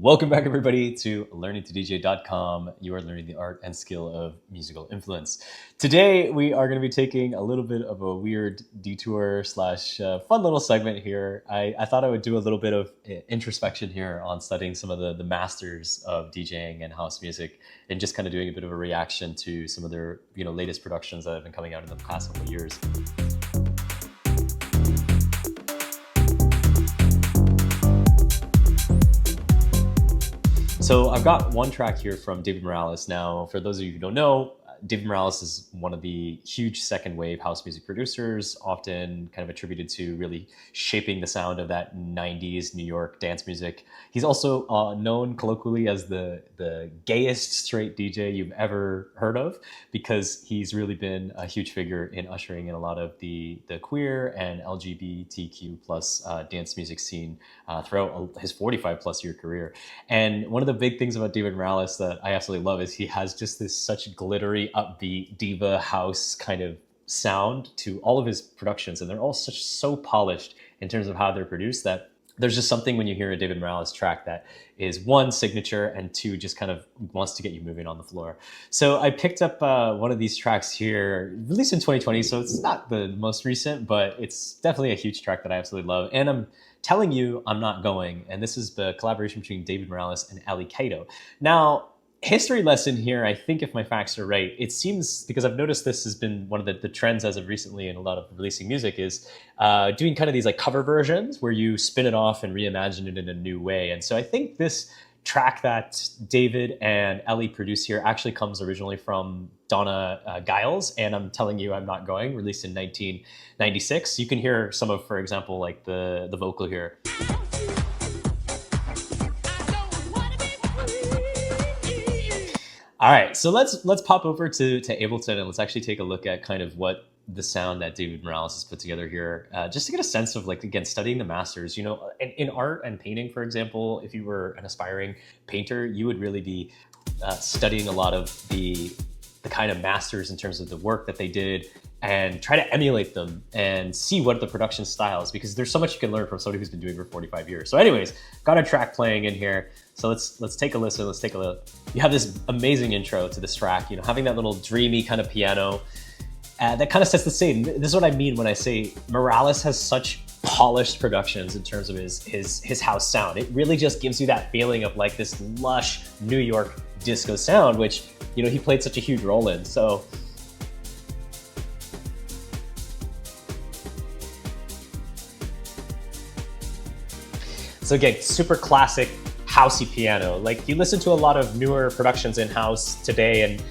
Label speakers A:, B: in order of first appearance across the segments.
A: Welcome back, everybody, to Learningtodj.com. You are learning the art and skill of musical influence. Today, we are going to be taking a little bit of a weird detour slash fun little segment here. I thought I would do a little bit of introspection here on studying some of the masters of DJing and house music, and just kind of doing a bit of a reaction to some of their latest productions that have been coming out in the past couple of years. So I've got one track here from David Morales. Now, for those of you who don't know, David Morales is one of the huge second wave house music producers, often kind of attributed to really shaping the sound of that 90s New York dance music. He's also known colloquially as the gayest straight DJ you've ever heard of, because he's really been a huge figure in ushering in a lot of the queer and LGBTQ plus dance music scene throughout his 45 plus year career. And one of the big things about David Morales that I absolutely love is he has just this such glittery, upbeat diva house kind of sound to all of his productions, and they're all so polished in terms of how they're produced that there's just something when you hear a David Morales track that is one, signature, and two, just kind of wants to get you moving on the floor. So I picked up one of these tracks here, released in 2020, so it's not the most recent, but it's definitely a huge track that I absolutely love. And I'm telling you, I'm not going. And this is the collaboration between David Morales and Elle. Now, history lesson here, I think if my facts are right, it seems, because I've noticed this has been one of the trends as of recently in a lot of releasing music, is doing kind of these like cover versions where you spin it off and reimagine it in a new way. And so I think this track that David and Elle produced here actually comes originally from Donna Giles, and I'm telling you, I'm not going, released in 1996. You can hear some of, for example, like the vocal here. All right, so let's pop over to Ableton and let's actually take a look at kind of what the sound that David Morales has put together here, just to get a sense of, like, again, studying the masters. In art and painting, for example, if you were an aspiring painter, you would really be studying a lot of the kind of masters in terms of the work that they did, and try to emulate them and see what the production style is, because there's so much you can learn from somebody who's been doing it for 45 years. So anyways, got a track playing in here. So let's take a listen. Let's take a look. You have this amazing intro to this track, having that little dreamy kind of piano that kind of sets the scene. This is what I mean when I say Morales has such polished productions in terms of his house sound. It really just gives you that feeling of like this lush New York disco sound, which, he played such a huge role in. So again, super classic housey piano. Like, you listen to a lot of newer productions in house today, and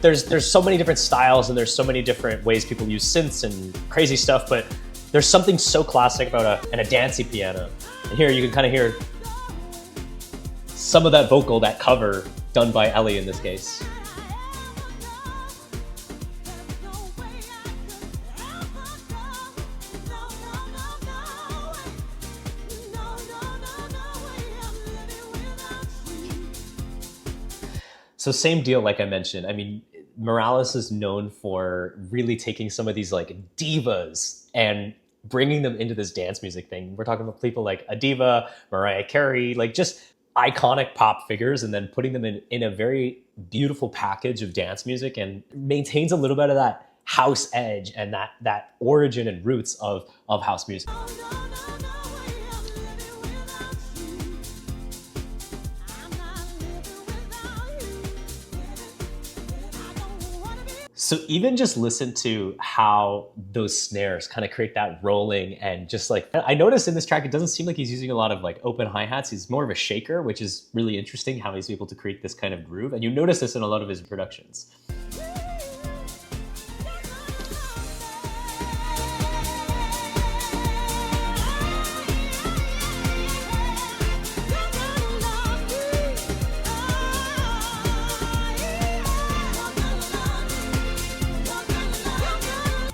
A: there's so many different styles and there's so many different ways people use synths and crazy stuff, but there's something so classic about a dancey piano. And here you can kind of hear some of that vocal, that cover done by Elle in this case. So same deal, like I mentioned. I mean, Morales is known for really taking some of these like divas and bringing them into this dance music thing. We're talking about people like a diva, Mariah Carey, like just iconic pop figures, and then putting them in a very beautiful package of dance music, and maintains a little bit of that house edge and that origin and roots of house music. So even just listen to how those snares kind of create that rolling, and just like, I noticed in this track, it doesn't seem like he's using a lot of like open hi-hats. He's more of a shaker, which is really interesting how he's able to create this kind of groove. And you notice this in a lot of his productions.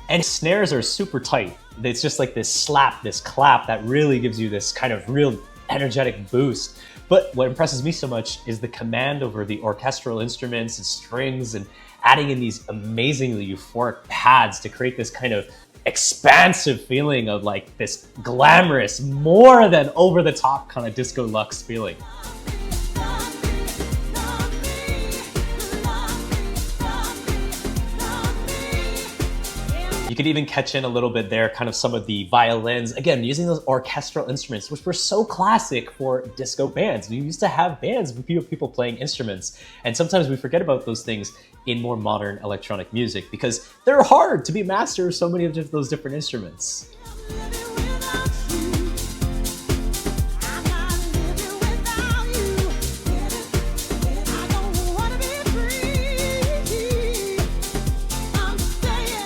A: And snares are super tight. It's just like this slap, this clap that really gives you this kind of real energetic boost. But what impresses me so much is the command over the orchestral instruments and strings, and adding in these amazingly euphoric pads to create this kind of expansive feeling of like this glamorous, more than over the top kind of disco luxe feeling. could even catch in a little bit there, kind of some of the violins, again, using those orchestral instruments, which were so classic for disco bands. We used to have bands with people playing instruments, and sometimes we forget about those things in more modern electronic music because they're hard to be master of so many of those different instruments.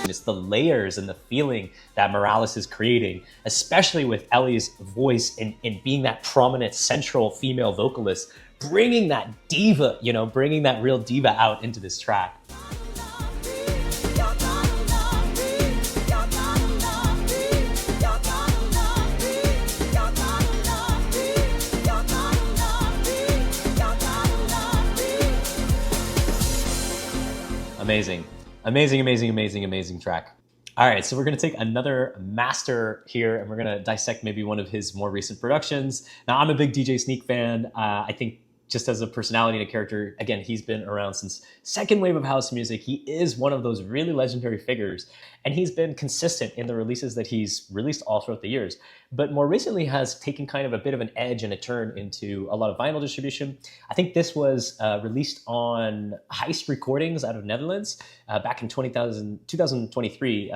A: It's the layers and the feeling that Morales is creating, especially with Elle's voice in being that prominent central female vocalist, bringing that diva, bringing that real diva out into this track. Amazing. Amazing track. All right, so we're gonna take another master here and we're gonna dissect maybe one of his more recent productions. Now, I'm a big DJ Sneak fan. I think just as a personality and a character, again, he's been around since second wave of house music. He is one of those really legendary figures, and he's been consistent in the releases that he's released all throughout the years. But more recently has taken kind of a bit of an edge and a turn into a lot of vinyl distribution. I think this was released on Heist Recordings out of Netherlands back in 2023,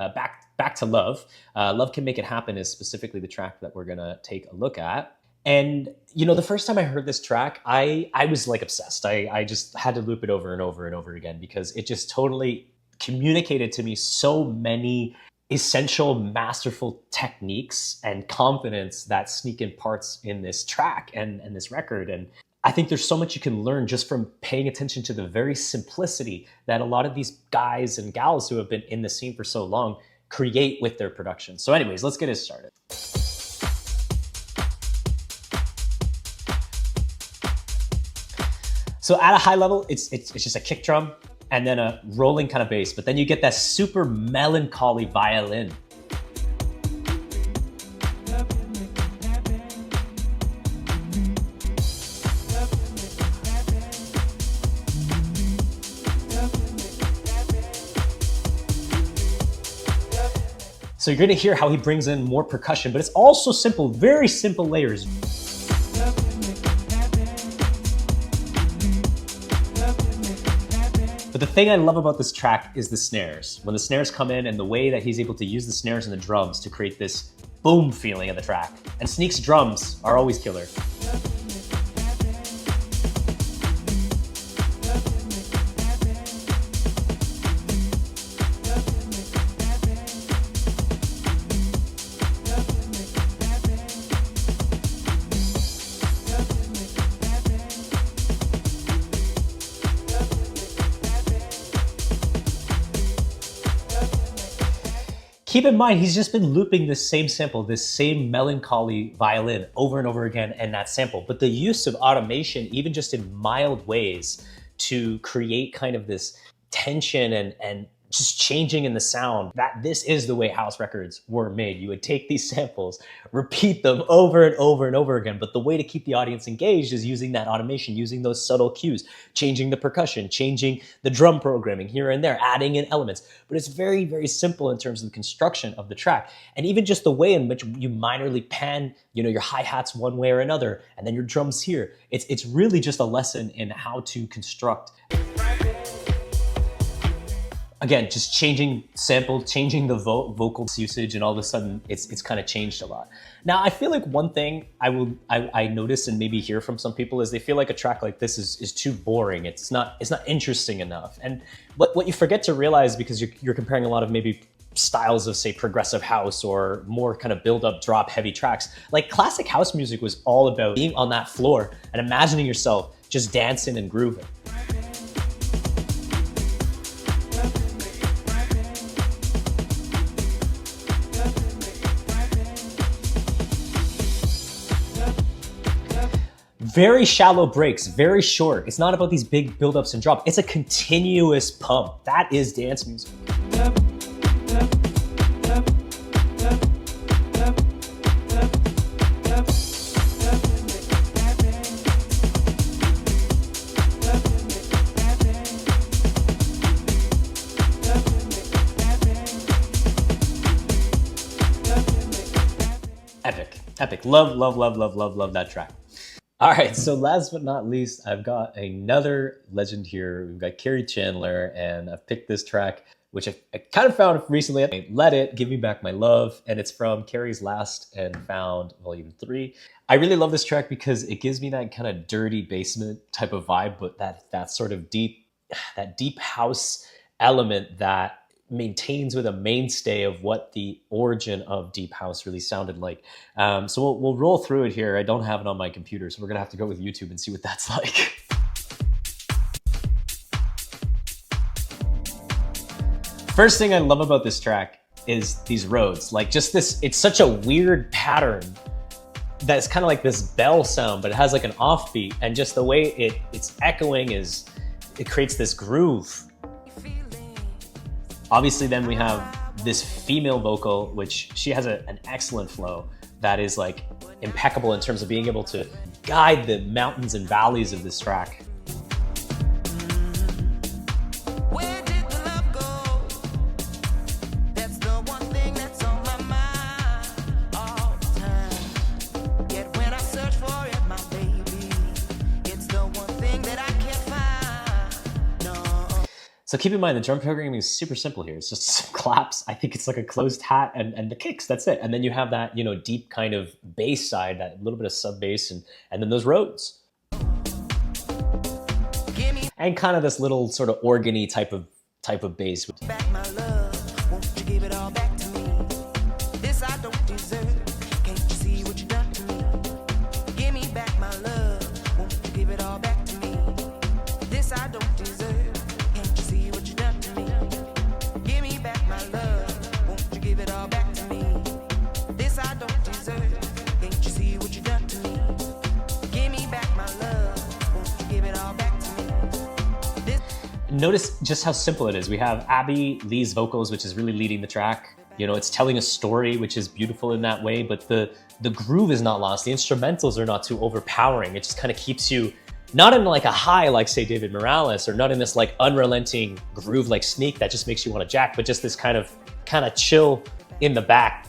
A: Back to Love. Love Can Make It Happen is specifically the track that we're gonna take a look at. And, the first time I heard this track, I was like obsessed. I just had to loop it over and over and over again because it just totally communicated to me so many essential, masterful techniques and confidence that Sneak imparts in this track and this record. And I think there's so much you can learn just from paying attention to the very simplicity that a lot of these guys and gals who have been in the scene for so long create with their production. So anyways, let's get it started. So at a high level, it's just a kick drum and then a rolling kind of bass, but then you get that super melancholy violin. So you're gonna hear how he brings in more percussion, but it's also simple, very simple layers. But the thing I love about this track is the snares. When the snares come in and the way that he's able to use the snares and the drums to create this boom feeling of the track. And Sneak's drums are always killer. Keep in mind, he's just been looping this same sample, this same melancholy violin over and over again in that sample. But the use of automation, even just in mild ways, to create kind of this tension and just changing in the sound, that this is the way house records were made. You would take these samples, repeat them over and over and over again, but the way to keep the audience engaged is using that automation, using those subtle cues, changing the percussion, changing the drum programming here and there, adding in elements. But it's very, very simple in terms of the construction of the track. And even just the way in which you minorly pan, your hi-hats one way or another, and then your drums here. It's really just a lesson in how to construct. Again, just changing sample, changing the vocal usage, and all of a sudden it's kind of changed a lot. Now, I feel like one thing I notice and maybe hear from some people is they feel like a track like this is too boring. It's not interesting enough. And what you forget to realize, because you're comparing a lot of maybe styles of, say, progressive house or more kind of build up, drop heavy tracks, like classic house music was all about being on that floor and imagining yourself just dancing and grooving. Very shallow breaks, very short. It's not about these big buildups and drops. It's a continuous pump. That is dance music. epic. Love, love, love, love, love, love that track. All right, so last but not least, I've got another legend here. We've got Kerri Chandler, and I've picked this track, which I kind of found recently. Let It, Give Me Back My Love, and it's from Kerri's Last and Found Volume 3. I really love this track because it gives me that kind of dirty basement type of vibe, but that sort of deep house element that maintains with a mainstay of what the origin of deep house really sounded like. So we'll roll through it here. I don't have it on my computer, so we're gonna have to go with YouTube and see what that's like. First thing I love about this track is these Rhodes. Like just this, it's such a weird pattern that's kind of like this bell sound, but it has like an offbeat, and just the way it's echoing it creates this groove. Obviously then we have this female vocal, which she has an excellent flow that is like impeccable in terms of being able to guide the mountains and valleys of this track. So keep in mind, the drum programming is super simple here. It's just some claps. I think it's like a closed hat and the kicks, that's it. And then you have that, deep kind of bass side, that little bit of sub bass, and then those Rhodes. And kind of this little sort of organy type of bass.
B: Back my love, won't you give it all back to me? This I don't deserve, can't you see what you done to me? Give me back my love, won't you give it all back to me? This I don't deserve.
A: Notice just how simple it is. We have AbbieLee's vocals, which is really leading the track. It's telling a story, which is beautiful in that way, but the groove is not lost. The instrumentals are not too overpowering. It just kind of keeps you not in like a high, like say David Morales, or not in this like unrelenting groove like Sneak that just makes you want to jack, but just this kind of chill in the back,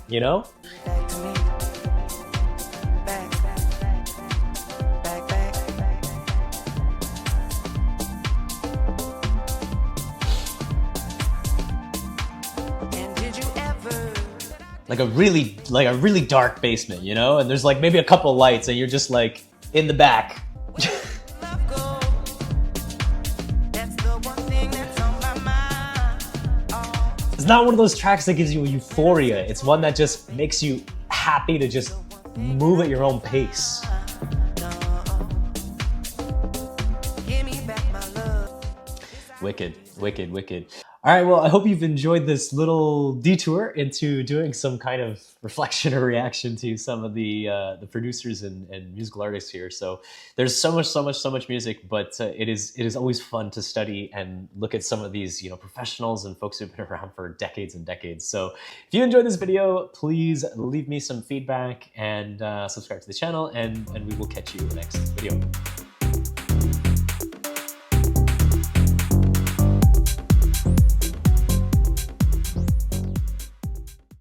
A: Like a really dark basement, and there's like maybe a couple lights and you're just like in the back. It's not one of those tracks that gives you euphoria. It's one that just makes you happy to just move at your own pace. Wicked, wicked, wicked. All right, well, I hope you've enjoyed this little detour into doing some kind of reflection or reaction to some of the producers and musical artists here. So there's so much music, but it is always fun to study and look at some of these professionals and folks who've been around for decades and decades. So if you enjoyed this video, please leave me some feedback and subscribe to the channel, and we will catch you in the next video.